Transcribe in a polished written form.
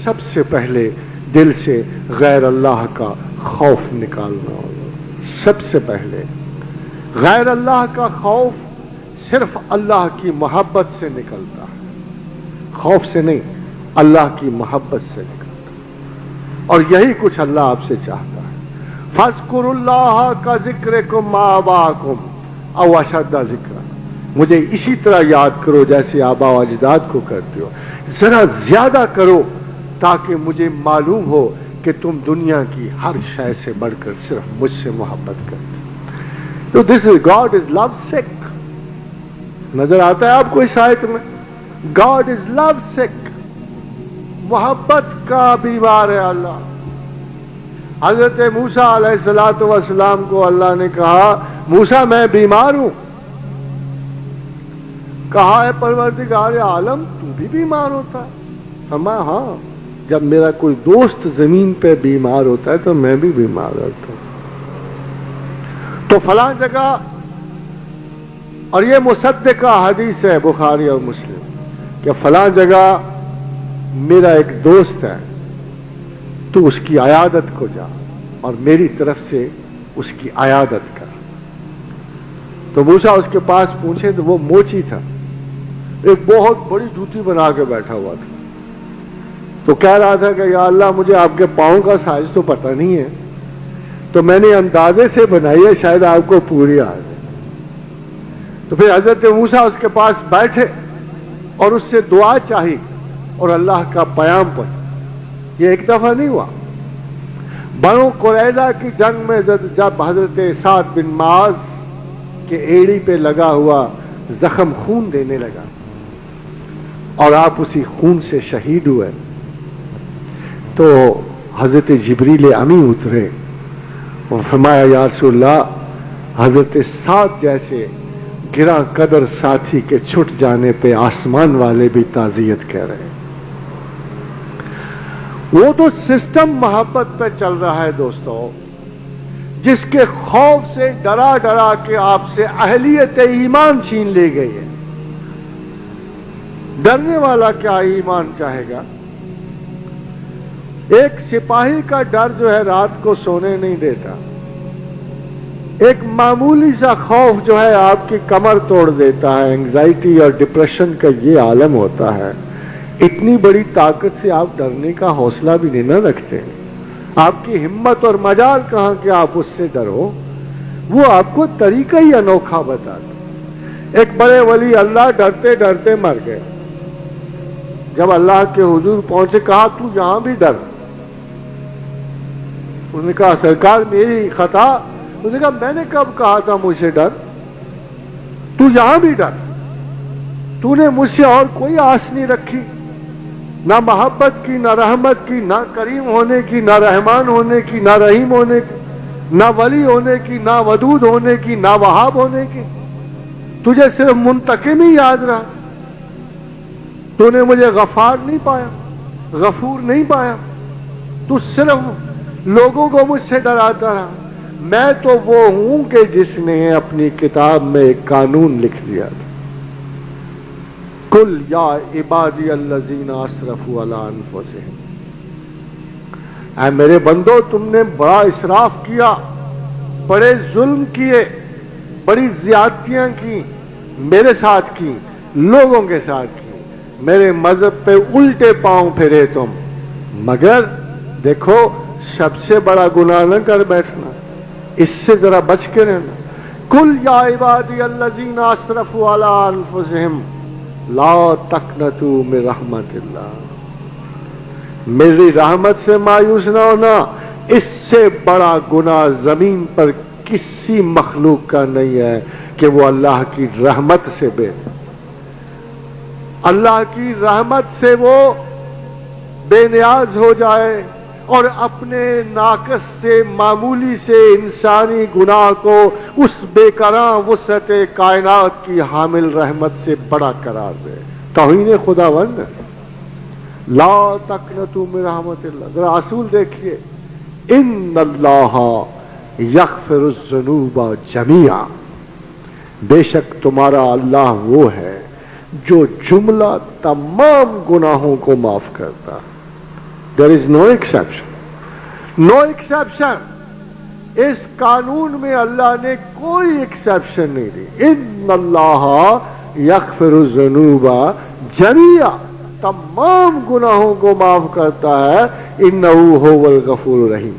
सबसे पहले दिल से गैर अल्लाह का खौफ निकालना होगा। सबसे पहले गैर अल्लाह का खौफ सिर्फ अल्लाह की मोहब्बत से निकलता है, खौफ से नहीं, अल्लाह की मोहब्बत से निकलता है। और यही कुछ अल्लाह आपसे चाहता है। फज़्कुरुल्लाह का ज़िक्रकुम आबाकुम औ अशद्दा ज़िक्रा, मुझे इसी तरह याद करो जैसे आबा व अजदाद को करते हो, जरा ज्यादा करो ताकि मुझे मालूम हो कि तुम दुनिया की हर शय से बढ़कर सिर्फ मुझसे मोहब्बत करते हो। तो this is God is love sick. नजर आता है आपको इस आयत में? गॉड इज लव सिक, मोहब्बत का बीमार है अल्लाह। हजरत मूसा अलैहिस्सलातु वस्सलाम को अल्लाह ने कहा, मूसा मैं बीमार हूं। कहा है परवरदिगार आलम तू भी बीमार होता है? फरमाया हाँ, जब मेरा कोई दोस्त जमीन पे बीमार होता है तो मैं भी बीमार होता हूं। तो फलां जगह, और ये मुसद्दिका हदीस है बुखारी और मुस्लिम, कि फलां जगह मेरा एक दोस्त है, तू उसकी अयादत को जा और मेरी तरफ से उसकी अयादत कर। तो मूसा उसके पास पूछे तो वो मोची था, एक बहुत बड़ी जूती बना के बैठा हुआ था। तो कह रहा था कि या अल्लाह मुझे आपके पाँव का साइज तो पता नहीं है, तो मैंने अंदाजे से बनाई है, शायद आपको पूरी आ जाए। तो फिर हजरत मूसा उसके पास बैठे और उससे दुआ चाही और अल्लाह का पैगाम पहुंचा। ये एक दफा नहीं हुआ। बनो कुरैजा की जंग में जब हजरत साद बिन माज के एड़ी पे लगा हुआ जख्म खून देने लगा और आप उसी खून से शहीद हुए, तो हजरत जिब्रील अमी उतरे और फरमाया या रसूलल्लाह, हजरत साद जैसे गिरा कदर साथी के छुट जाने पे आसमान वाले भी ताजियत कह रहे हैं। वो तो सिस्टम मोहब्बत पे चल रहा है दोस्तों, जिसके खौफ से डरा डरा के आपसे अहलियत ईमान छीन ली गई है। डरने वाला क्या ईमान चाहेगा? एक सिपाही का डर जो है रात को सोने नहीं देता। एक मामूली सा खौफ जो है आपकी कमर तोड़ देता है। एंग्जाइटी और डिप्रेशन का ये आलम होता है। इतनी बड़ी ताकत से आप डरने का हौसला भी नहीं ना रखते। आपकी हिम्मत और मजाल कहां कि आप उससे डरो। वो आपको तरीका ही अनोखा बताता। एक बड़े वली अल्लाह डरते डरते मर गए। जब अल्लाह के हुजूर पहुंचे, कहा तू यहां भी डर। उसने कहा सरकार मेरी खता। उसने कहा मैंने कब कहा था मुझसे डर? तू यहां भी डर। तूने मुझसे और कोई आस नहीं रखी, ना मोहब्बत की, ना रहमत की, ना करीम होने की, ना रहमान होने की, ना रहीम होने की, ना वली होने की, ना वदूद होने की, ना वहाब होने की। तुझे सिर्फ मुंतकिम ही याद रहा। तूने मुझे गफार नहीं पाया, गफूर नहीं पाया। तू सिर्फ लोगों को मुझसे डराता रहा। मैं तो वो हूं कि जिसने अपनी किताब में एक कानून लिख दिया था, कुल या इबादी अल्लज़ीना अस्रफू अला अनफुसिहिम। ऐ मेरे बंदो, तुमने बड़ा इसराफ किया, बड़े जुल्म किए, बड़ी ज्यादतियां की, मेरे साथ की, लोगों के साथ की, मेरे मजहब पे उल्टे पांव फिरे तुम। मगर देखो, सबसे बड़ा गुनाह न कर बैठना, इससे जरा बच के रहना। कुल या इबादी अल्लज़ीना अस्रफू अला अनफुसिहिम ला तक़नतू मिन रहमतिल्लाह। मेरी रहमत से मायूस ना होना। इससे बड़ा गुनाह जमीन पर किसी मखलूक का नहीं है कि वो अल्लाह की रहमत से अल्लाह की रहमत से वो बेनियाज हो जाए और अपने नाकस से, मामूली से इंसानी गुनाह को उस बेकरां वुसअत कायनात की हामिल रहमत से बड़ा करार दे। तौहीन खुदावंद, ला तक़नतू मिन रहमतिल्लाह। जरा असूल देखिए, इन्नल्लाह यग़फ़िरुज़्ज़ुनूबा जमीआ। बेशक तुम्हारा अल्लाह वो है जो जुमला तमाम गुनाहों को माफ करता है। There is no exception. No exception. اس قانون میں اللہ نے کوئی ایکسیپشن نہیں دی. ان اللہ یغفر الذنوب جمیعا، تمام گناہوں کو معاف کرتا ہے. انہ هو الغفور الرحیم.